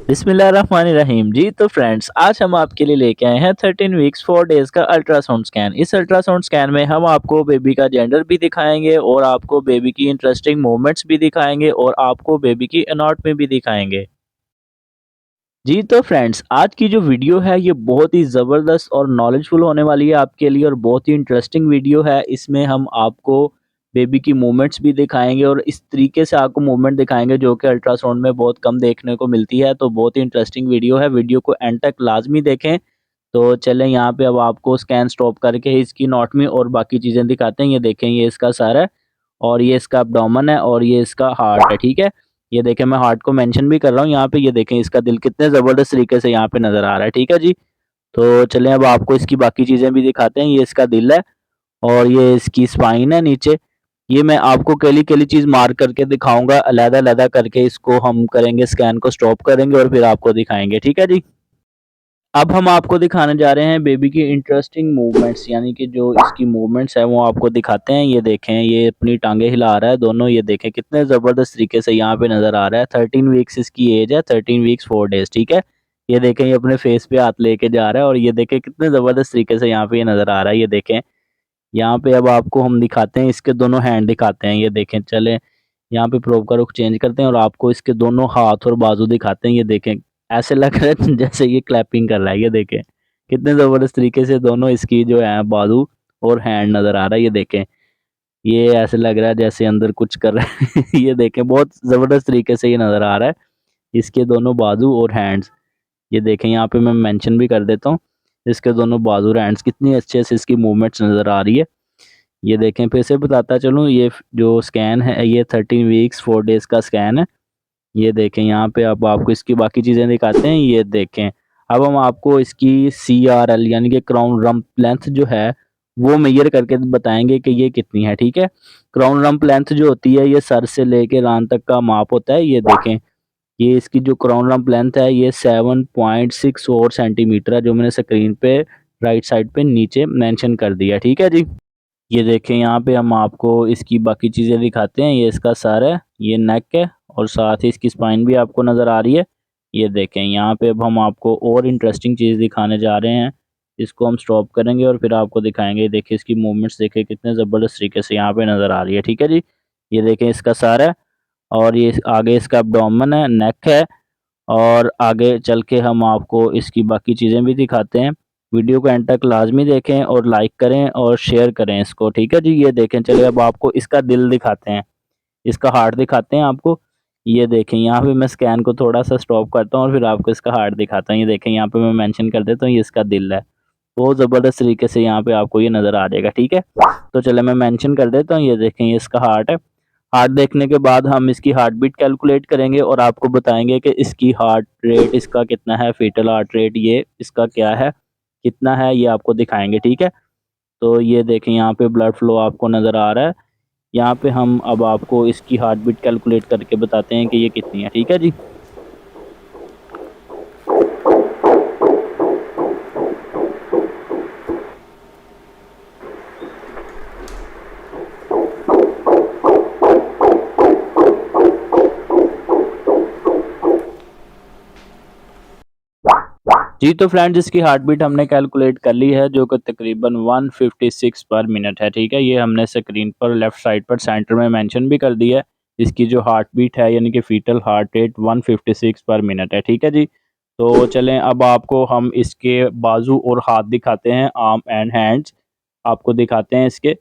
बिस्मिल्लाहिर्रहमानिर्रहीम। जी तो फ्रेंड्स, आज हम आपके लिए लेके आए हैं 13 वीक्स 4 डेज़ का अल्ट्रासाउंड स्कैन। इस अल्ट्रासाउंड स्कैन में हम आपको बेबी का जेंडर भी दिखाएँगे और आपको बेबी की इंटरेस्टिंग मूवमेंट्स भी दिखाएँगे और आपको बेबी की एनाटॉमी भी दिखाएँगे। जी तो फ्रेंड्स, आज की जो वीडियो है ये बहुत ही ज़बरदस्त और नॉलेजफुल होने वाली है आपके लिए और बहुत ही इंटरेस्टिंग वीडियो है। इसमें हम आपको बेबी की मूवमेंट्स भी दिखाएँगे और इस तरीके से आपको मूवमेंट दिखाएँगे जो कि अल्ट्रासाउंड में बहुत कम देखने को मिलती है। तो बहुत ही इंटरेस्टिंग वीडियो है, वीडियो को एंड तक लाज़मी देखें। तो चलें यहाँ पे अब आपको स्कैन स्टॉप करके इसकी एनाटॉमी और बाकी चीज़ें दिखाते हैं। ये देखें, ये इसका सर है और ये इसका एब्डोमेन है और ये इसका हार्ट है, ठीक है? ये देखें, मैं हार्ट को मेंशन भी कर रहा हूँ यहाँ पे। ये देखें, इसका दिल कितने ज़बरदस्त तरीके से यहाँ पे नज़र आ रहा है, ठीक है जी? तो चलें अब आपको इसकी बाकी चीज़ें भी दिखाते हैं। ये इसका दिल है और ये इसकी स्पाइन है नीचे। ये मैं आपको केली-केली चीज़ मार्क करके दिखाऊँगा, अलग-अलग करके इसको हम करेंगे, स्कैन को स्टॉप करेंगे और फिर आपको दिखाएँगे, ठीक है जी? अब हम आपको दिखाने जा रहे हैं बेबी की इंटरेस्टिंग मूवमेंट्स, यानी कि जो इसकी मूवमेंट्स है वो आपको दिखाते हैं। ये देखें, ये अपनी टांगे हिला रहा है दोनों। ये देखें कितने ज़बरदस्त तरीके से यहाँ पे नज़र आ रहा है। 13 वीक्स इसकी एज है, 13 वीक्स 4 डेज़, ठीक है। ये देखें, ये अपने फेस पे हाथ लेके जा रहा है और ये देखें कितने ज़बरदस्त तरीके से यहाँ पे ये नज़र आ रहा है। ये देखें, यहाँ पे अब आपको हम दिखाते हैं, इसके दोनों हैंड दिखाते हैं। ये देखें, चलें यहाँ पे प्रोब का रुख चेंज करते हैं और आपको इसके दोनों हाथ और बाजू दिखाते हैं। ये देखें, ऐसे लग रहा है जैसे ये क्लैपिंग कर रहा है। ये देखें, कितने ज़बरदस्त तरीके से दोनों इसकी जो है बाजू और हैंड नज़र आ रहा है। ये देखें, ये ऐसे लग रहा है जैसे अंदर कुछ कर रहा है। ये देखें, बहुत ज़बरदस्त तरीके से ये नज़र आ रहा है, इसके दोनों बाजू और हैंड्स। ये देखें, यहाँ पे मैं मेंशन भी कर देता हूँ, इसके दोनों बाजू और हैंड्स कितनी अच्छे से इसकी मूवमेंट्स नज़र आ रही है। ये देखें, फिर से बताता चलूँ, ये जो स्कैन है ये 13 वीक्स 4 डेज़ का स्कैन है। ये देखें, यहाँ पे अब आपको इसकी बाकी चीज़ें दिखाते हैं। ये देखें, अब हम आपको इसकी CRL यानी कि क्राउन रम्प लेंथ जो है वो मेज़र करके बताएँगे कि ये कितनी है, ठीक है? क्राउन रम्प लेंथ जो होती है ये सर से लेके रान तक का माप होता है। ये देखें, ये इसकी जो क्राउन रम्प लेंथ है ये 7.64 सेंटीमीटर है, जो मैंने स्क्रीन पे राइट साइड पे नीचे मेंशन कर दिया, ठीक है जी? ये देखें, यहाँ पे हम आपको इसकी बाकी चीज़ें दिखाते हैं। ये इसका सर है, ये नेक है और साथ ही इसकी स्पाइन भी आपको नज़र आ रही है। ये देखें, यहाँ पे अब हम आपको और इंटरेस्टिंग चीज़ दिखाने जा रहे हैं। इसको हम स्टॉप करेंगे और फिर आपको दिखाएँगे। देखिए, इसकी मूवमेंट्स देखिए कितने ज़बरदस्त तरीके से यहाँ पे नज़र आ रही है, ठीक है जी? ये देखें, इसका सर है और ये आगे इसका एब्डोमेन है, नेक है और आगे चल के हम आपको इसकी बाकी चीज़ें भी दिखाते हैं। वीडियो को एंड तक लाज़मी देखें और लाइक करें और शेयर करें इसको, ठीक है जी? ये देखें, चलिए अब आपको इसका दिल दिखाते हैं, इसका हार्ट दिखाते हैं आपको। ये देखें, यहाँ पे मैं स्कैन को थोड़ा-सा स्टॉप करता हूँ और फिर आपको इसका हार्ट दिखाता हूँ। ये देखें, यहाँ पे मैं मेंशन कर देता हूँ, ये इसका दिल है। बहुत ज़बरदस्त तरीके से यहाँ पे आपको ये नज़र आ जाएगा, ठीक है? तो चलिए मैं मेंशन कर देता हूँ। ये देखें, ये इसका हार्ट है। हार्ट देखने के बाद हम इसकी हार्ट बीट कैलकुलेट करेंगे और आपको बताएँगे कि इसकी हार्ट रेट इसका कितना है, फीटल हार्ट रेट ये इसका क्या है, कितना है, ये आपको दिखाएँगे, ठीक है? तो ये देखें, यहाँ पे ब्लड फ्लो आपको नज़र आ रहा है। यहाँ पे हम अब आपको इसकी हार्ट बीट कैलकुलेट करके बताते हैं कि ये कितनी है, ठीक है जी? जी तो फ्रेंड्स, इसकी हार्ट बीट हमने कैलकुलेट कर ली है जो कि तकरीबन 156 पर मिनट है, ठीक है? ये हमने स्क्रीन पर लेफ्ट साइड पर सेंटर में मेंशन भी कर दिया है। इसकी जो हार्ट बीट है यानी कि फीटल हार्ट रेट 156 पर मिनट है, ठीक है जी? तो चलें अब आपको हम इसके बाजू और हाथ दिखाते हैं, आर्म एंड हैंड्स आपको दिखाते हैं इसके।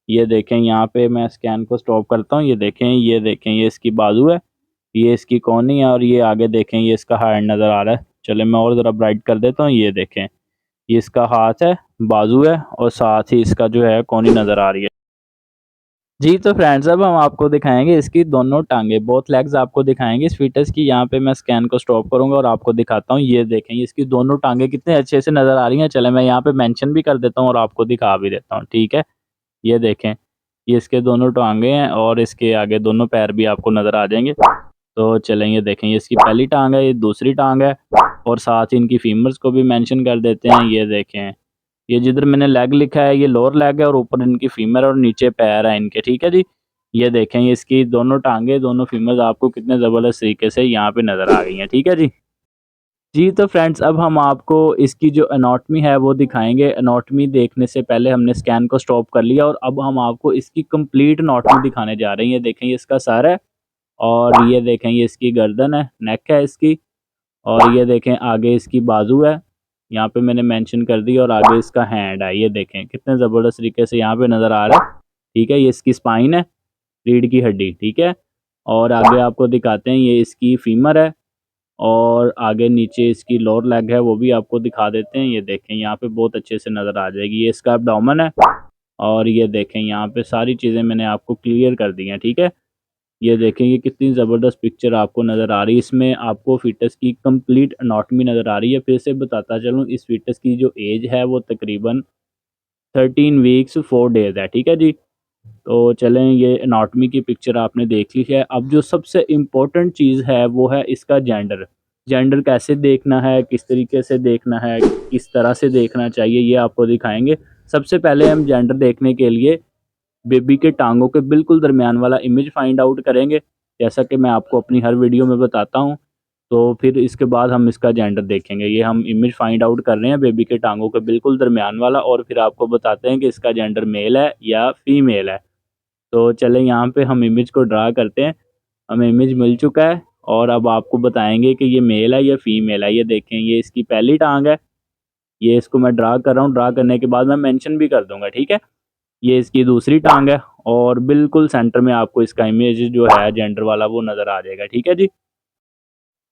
ये देखें, यहाँ पे मैं स्कैन को स्टॉप करता हूँ। ये देखें, ये इसकी बाजू है, ये इसकी कोहनी है और ये आगे देखें, ये इसका हैंड नज़र आ रहा है। चलें मैं और ज़रा ब्राइट कर देता हूँ। ये देखें, ये इसका हाथ है, बाजू है और साथ ही इसका जो है कोहनी नज़र आ रही है। जी तो फ्रेंड्स, अब हम आपको दिखाएँगे इसकी दोनों टाँगें, बोथ लेग्स आपको दिखाएँगे इस फ़ीटस की। यहाँ पे मैं स्कैन को स्टॉप करूँगा और आपको दिखाता हूँ। ये देखें, ये इसकी दोनों टाँगें कितने अच्छे से नज़र आ रही हैं। चलें मैं यहाँ पे मेंशन भी कर देता हूँ और आपको दिखा भी देता हूँ, ठीक है? ये देखें, ये इसके दोनों टाँगें हैं और इसके आगे दोनों पैर भी आपको नज़र आ जाएँगे। तो चलें, ये देखें, ये इसकी पहली टाँग है, ये दूसरी टाँग है और साथ ही इनकी फीमर्स को भी मेंशन कर देते हैं। ये देखें, ये जिधर मैंने लेग लिखा है ये लोअर लेग है और ऊपर इनकी फीमर और नीचे पैर है इनके, ठीक है जी? ये देखें, ये इसकी दोनों टाँगें, दोनों फीमर्स आपको कितने ज़बरदस्त तरीके से यहाँ पे नज़र आ गई हैं, ठीक है जी? जी, तो फ्रेंड्स अब हम आपको इसकी जो एनाटॉमी है वो दिखाएँगे। एनाटॉमी देखने से पहले हमने स्कैन को स्टॉप कर लिया और अब हम आपको इसकी कंप्लीट एनाटॉमी दिखाने जा रहे हैं। ये देखें, ये इसका सर है और ये देखें, ये इसकी गर्दन है, नेक है इसकी, और ये देखें आगे इसकी बाजू है। यहाँ पे मैंने मेंशन कर दी, और आगे इसका हैंड है। ये देखें कितने ज़बरदस्त तरीके से यहाँ पे नज़र आ रहा है। ठीक है, ये इसकी स्पाइन है, रीढ़ की हड्डी, ठीक है। और आगे आपको दिखाते हैं, ये इसकी फीमर है, और आगे नीचे इसकी लोअर लेग है, वो भी आपको दिखा देते हैं। ये देखें यहाँ पे बहुत अच्छे से नज़र आ जाएगी। ये इसका एब्डोमेन है, और ये देखें यहाँ पे सारी चीज़ें मैंने आपको क्लियर कर दी हैं, ठीक है। ये देखें, ये कितनी ज़बरदस्त पिक्चर आपको नज़र आ रही है। इसमें आपको फ़ीटस की कंप्लीट एनाटॉमी नज़र आ रही है। फिर से बताता चलूँ, इस फ़ीटस की जो एज है वो तकरीबन 13 वीक्स 4 डेज़ है, ठीक है जी। तो चलें, ये एनाटॉमी की पिक्चर आपने देख ली है। अब जो सबसे इम्पोर्टेंट चीज़ है वो है इसका जेंडर। जेंडर कैसे देखना है, किस तरीके से देखना है, किस तरह से देखना चाहिए, ये आपको दिखाएँगे। सबसे पहले हम जेंडर देखने के लिए बेबी के टाँगों के बिल्कुल दरमियान वाला इमेज फाइंड आउट करेंगे, जैसा कि मैं आपको अपनी हर वीडियो में बताता हूँ। तो फिर इसके बाद हम इसका जेंडर देखेंगे। ये हम इमेज फाइंड आउट कर रहे हैं बेबी के टाँगों के बिल्कुल दरमियान वाला, और फिर आपको बताते हैं कि इसका जेंडर मेल है या फीमेल है। तो चलें, यहाँ पे हम इमेज को ड्रा करते हैं। हमें इमेज मिल चुका है, और अब आपको बताएँगे कि ये मेल है या फीमेल है। ये देखें, ये इसकी पहली टाँग है। ये इसको मैं ड्रा कर रहा हूँ, ड्रा करने के बाद मैं मेंशन भी कर दूँगा, ठीक है। ये इसकी दूसरी टाँग है, और बिल्कुल सेंटर में आपको इसका इमेज जो है जेंडर वाला वो नज़र आ जाएगा, ठीक है जी।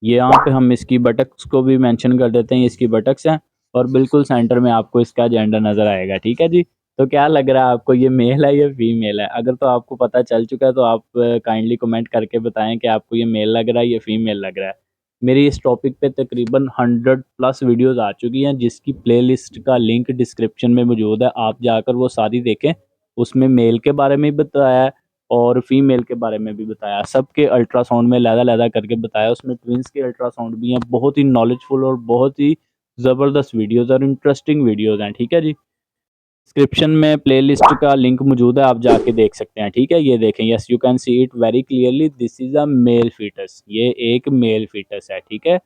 ये यहाँ पे हम इसकी बटक्स को भी मेंशन कर देते हैं, ये इसकी बटक्स हैं, और बिल्कुल सेंटर में आपको इसका जेंडर नज़र आएगा, ठीक है जी। तो क्या लग रहा है आपको, ये मेल है या फीमेल है? अगर तो आपको पता चल चुका है तो आप काइंडली कमेंट करके बताएँ कि आपको ये मेल लग रहा है या फीमेल लग रहा है। मेरी इस टॉपिक पे तकरीबन 100 प्लस वीडियोज़ आ चुकी हैं, जिसकी प्लेलिस्ट का लिंक डिस्क्रिप्शन में मौजूद है। आप जाकर वो सारी देखें। उसमें मेल के बारे में भी बताया है और फीमेल के बारे में भी बताया। सबके अल्ट्रासाउंड में अलग-अलग करके बताया। उसमें ट्विन्स के अल्ट्रासाउंड भी हैं। बहुत ही नॉलेजफुल और बहुत ही ज़बरदस्त वीडियोज़ और इंटरेस्टिंग वीडियोज़ हैं, ठीक है जी। डिस्क्रिप्शन में प्लेलिस्ट का लिंक मौजूद है, आप जाके देख सकते हैं, ठीक है। ये देखें, yes you can see it very clearly, this is a male foetus. ये एक मेल फीटस है, ठीक है।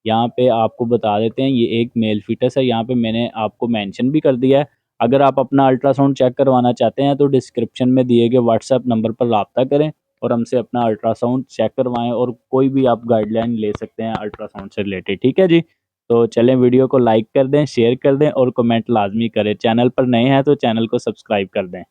यहाँ पे आपको बता देते हैं, ये एक मेल फीटस है। यहाँ पे मैंने आपको मेंशन भी कर दिया है। अगर आप अपना अल्ट्रासाउंड चेक करवाना चाहते हैं तो डिस्क्रिप्शन में दिए गए व्हाट्सएप नंबर पर राब्ता करें और हमसे अपना अल्ट्रासाउंड चेक करवाएं, और कोई भी आप गाइडलाइन ले सकते हैं अल्ट्रासाउंड से रिलेटेड, ठीक है जी। तो चलें, वीडियो को लाइक कर दें, शेयर कर दें और कमेंट लाजमी करें। चैनल पर नए हैं तो चैनल को सब्सक्राइब कर दें।